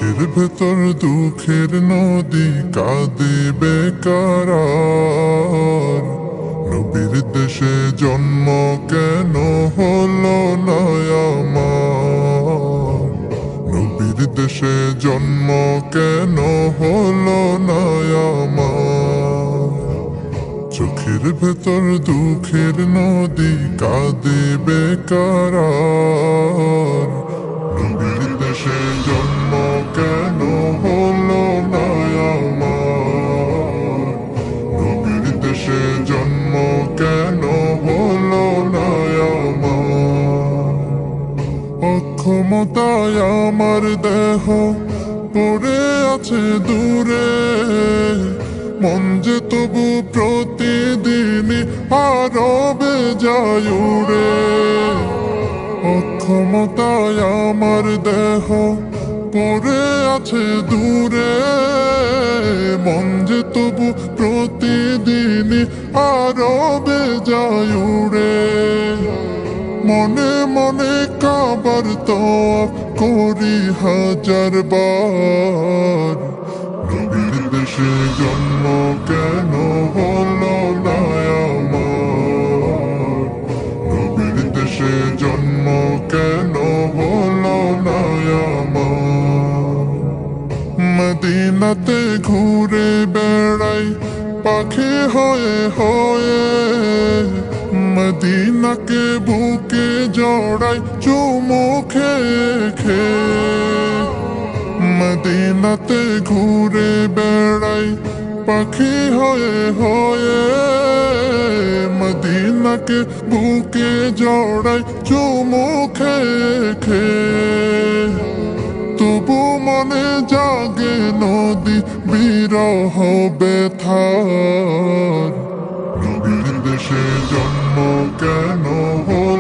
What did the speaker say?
চোখের ভেতর দুঃখের নদী কাঁদে বেকার। নবীর দেশে জন্ম কেন হলো না আমার? নবীর দেশে জন্ম কেন হলো না আমার? চোখের ভেতর দুঃখের নদী কাঁদে বেকার। নবীর দেশে জন্ম কেন হলো না আমার? নবীর দেশে জন্ম কেন হলো না আমার? অক্ষমতায় আমার দেহ পড়ে আছে দূরে, মন যে তবু প্রতিদিনই আরবে যায় উড়ে। অক্ষমতায় আমার দেহ পড়ে আছে দূরে, মন যে তবু প্রতিদিনই আরবে যায় উড়ে। মনে মনে কাবার তওয়াফ করি হাজার বার। নবীর দেশে জন্ম কেন হলো না আমার? নবীর দেশে জন্ম কেন হলো না আমার? মদিনাতে ঘুরে বেড়াই পাখি হয়ে হয়ে, মদিনাকে বুকে জড়াই চুমু খেয়ে খেয়ে। মদিনাতে ঘুরে বেড়াই পাখি হয়ে হয়ে, মদিনাকে বুকে জড়াই চুমু খেয়ে খেয়ে। তবু মনে জাগে নদী বিরহ ব্যথার। নবীর দেশে জন্ম কেন হলো